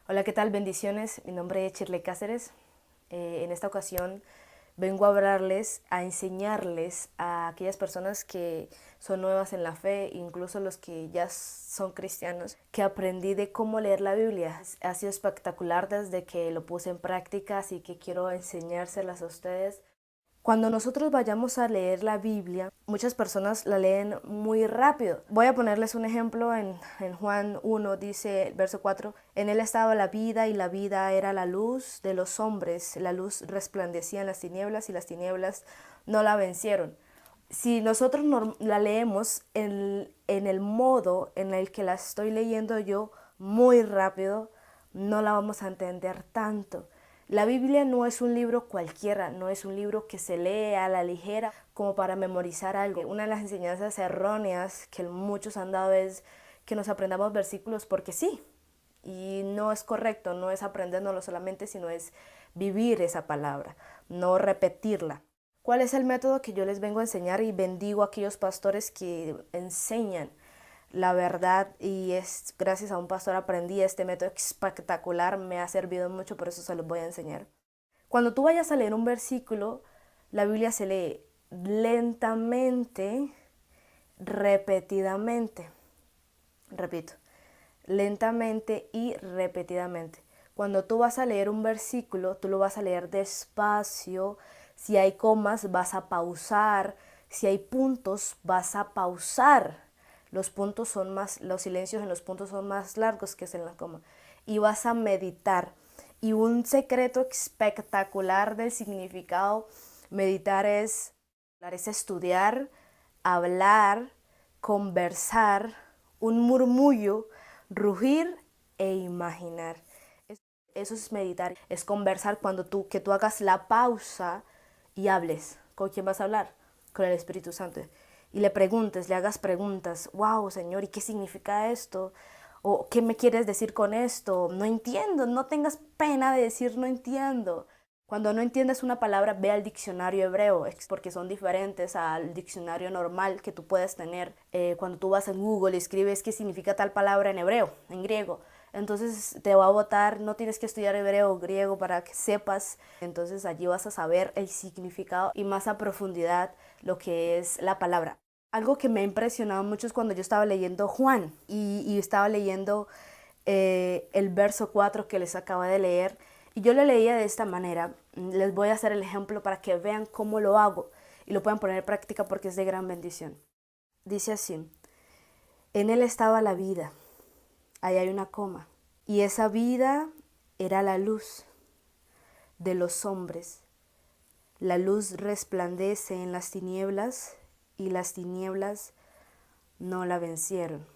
Hola, ¿qué tal? Bendiciones. Mi nombre es Shirley Cáceres. En esta ocasión vengo a hablarles, a enseñarles a aquellas personas que son nuevas en la fe, incluso los que ya son cristianos, que aprendí de cómo leer la Biblia. Ha sido espectacular desde que lo puse en práctica, así que quiero enseñárselas a ustedes. Cuando nosotros vayamos a leer la Biblia, muchas personas la leen muy rápido. Voy a ponerles un ejemplo en Juan 1, dice, verso 4, en él estaba la vida y la vida era la luz de los hombres. La luz resplandecía en las tinieblas y las tinieblas no la vencieron. Si nosotros la leemos en el modo en el que la estoy leyendo yo, muy rápido, no la vamos a entender tanto. La Biblia no es un libro cualquiera, no es un libro que se lee a la ligera como para memorizar algo. Una de las enseñanzas erróneas que muchos han dado es que nos aprendamos versículos porque sí. Y no es correcto, no es aprendernoslo solamente, sino es vivir esa palabra, no repetirla. ¿Cuál es el método que yo les vengo a enseñar? Y bendigo a aquellos pastores que enseñan la verdad, y es gracias a un pastor aprendí este método espectacular, me ha servido mucho, por eso se los voy a enseñar. Cuando tú vayas a leer un versículo, la Biblia se lee lentamente, repetidamente. Repito, lentamente y repetidamente. Cuando tú vas a leer un versículo, tú lo vas a leer despacio. Si hay comas, vas a pausar. Si hay puntos, vas a pausar. Los silencios en los puntos son más largos que en la coma. Y vas a meditar. Y un secreto espectacular del significado, meditar es estudiar, hablar, conversar, un murmullo, rugir e imaginar. Eso es meditar, es conversar que tú hagas la pausa y hables. ¿Con quién vas a hablar? Con el Espíritu Santo. Y le preguntes, le hagas preguntas. Wow, Señor, ¿y qué significa esto? ¿O qué me quieres decir con esto? No entiendo, no tengas pena de decir no entiendo. Cuando no entiendes una palabra, ve al diccionario hebreo, porque son diferentes al diccionario normal que tú puedes tener. Cuando tú vas en Google y escribes qué significa tal palabra en hebreo, en griego, entonces te va a botar, no tienes que estudiar hebreo o griego para que sepas. Entonces allí vas a saber el significado y más a profundidad lo que es la palabra. Algo que me ha impresionado mucho es cuando yo estaba leyendo Juan y estaba leyendo el verso 4 que les acabo de leer. Y yo lo leía de esta manera. Les voy a hacer el ejemplo para que vean cómo lo hago y lo puedan poner en práctica porque es de gran bendición. Dice así, en él estaba la vida, ahí hay una coma, y esa vida era la luz de los hombres. La luz resplandece en las tinieblas y las tinieblas no la vencieron.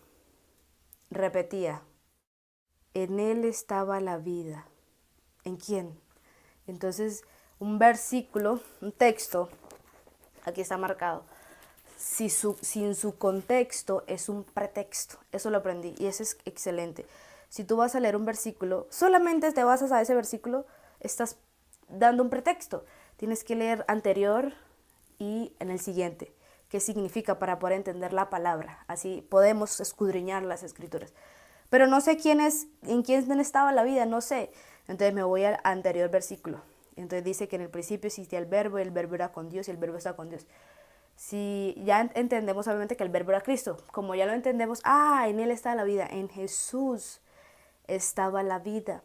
Repetía, en él estaba la vida. ¿En quién? Entonces, un versículo, un texto, aquí está marcado, sin su contexto es un pretexto. Eso lo aprendí y eso es excelente. Si tú vas a leer un versículo, solamente te basas a ese versículo, estás dando un pretexto. Tienes que leer anterior y en el siguiente. ¿Qué significa para poder entender la palabra? Así podemos escudriñar las escrituras. Pero no sé en quién estaba la vida, no sé. Entonces me voy al anterior versículo. Entonces dice que en el principio existía el verbo era con Dios y el verbo está con Dios. Si ya entendemos obviamente que el verbo era Cristo, como ya lo entendemos, en él está la vida, en Jesús estaba la vida.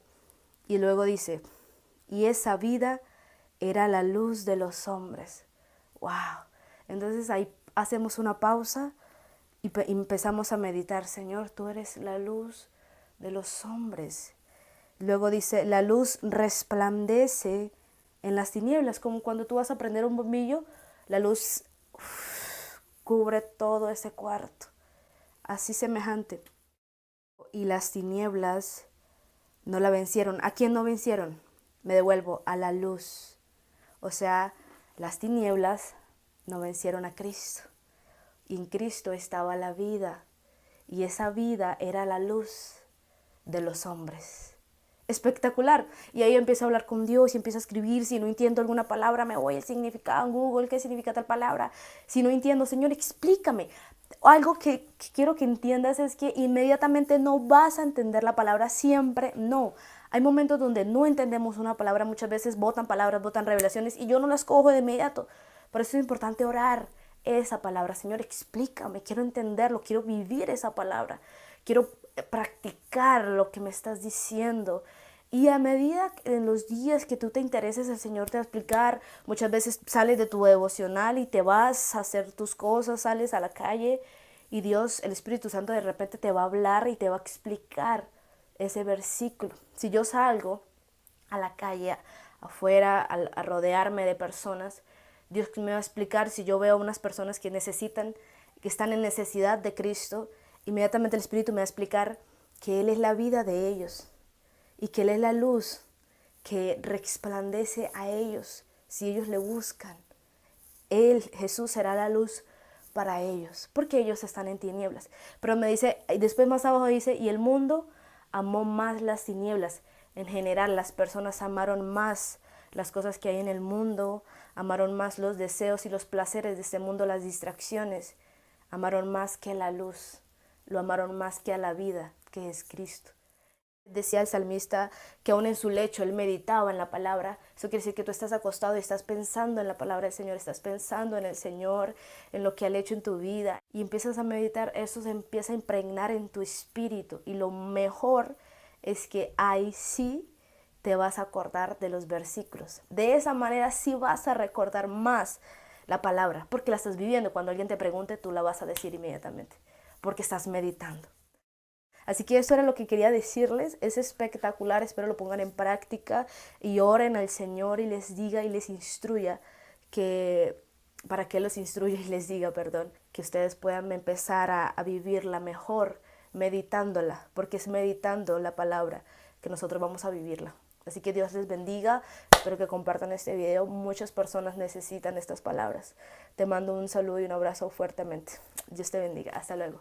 Y luego dice, y esa vida era la luz de los hombres. Wow. Entonces ahí hacemos una pausa y empezamos a meditar, Señor, tú eres la luz de los hombres. Luego dice, la luz resplandece en las tinieblas, como cuando tú vas a prender un bombillo, la luz cubre todo ese cuarto. Así semejante. Y las tinieblas no la vencieron. ¿A quién no vencieron? Me devuelvo a la luz. O sea, las tinieblas no vencieron a Cristo. Y en Cristo estaba la vida. Y esa vida era la luz de los hombres. Espectacular. Y ahí empiezo a hablar con Dios y empiezo a escribir. Si no entiendo alguna palabra, me voy al significado en Google. ¿Qué significa tal palabra? Si no entiendo, Señor, explícame. Algo que quiero que entiendas es que inmediatamente no vas a entender la palabra siempre, no. Hay momentos donde no entendemos una palabra, muchas veces botan palabras, botan revelaciones y yo no las cojo de inmediato. Por eso es importante orar esa palabra. Señor, explícame, quiero entenderlo, quiero vivir esa palabra, quiero practicar lo que me estás diciendo. Y a medida en los días que tú te intereses, el Señor te va a explicar. Muchas veces sales de tu devocional y te vas a hacer tus cosas, sales a la calle y Dios, el Espíritu Santo, de repente te va a hablar y te va a explicar ese versículo. Si yo salgo a la calle, afuera, a rodearme de personas, Dios me va a explicar. Si yo veo a unas personas que necesitan, que están en necesidad de Cristo, inmediatamente el Espíritu me va a explicar que Él es la vida de ellos y que Él es la luz que resplandece a ellos si ellos le buscan. Él, Jesús, será la luz para ellos, porque ellos están en tinieblas. Pero me dice, y después más abajo dice, y el mundo amó más las tinieblas. En general, las personas amaron más las cosas que hay en el mundo, amaron más los deseos y los placeres de este mundo, las distracciones, amaron más que la luz, lo amaron más que a la vida, que es Cristo. Decía el salmista que aún en su lecho él meditaba en la palabra. Eso quiere decir que tú estás acostado y estás pensando en la palabra del Señor, estás pensando en el Señor, en lo que ha hecho en tu vida y empiezas a meditar. Eso se empieza a impregnar en tu espíritu y lo mejor es que ahí sí te vas a acordar de los versículos. De esa manera sí vas a recordar más la palabra, porque la estás viviendo. Cuando alguien te pregunte, tú la vas a decir inmediatamente, porque estás meditando. Así que eso era lo que quería decirles. Es espectacular, espero lo pongan en práctica y oren al Señor y les diga y les instruya que, para que los instruya y les diga, perdón, que ustedes puedan empezar a vivirla mejor, meditándola, porque es meditando la palabra que nosotros vamos a vivirla. Así que Dios les bendiga, espero que compartan este video, muchas personas necesitan estas palabras. Te mando un saludo y un abrazo fuertemente. Dios te bendiga, hasta luego.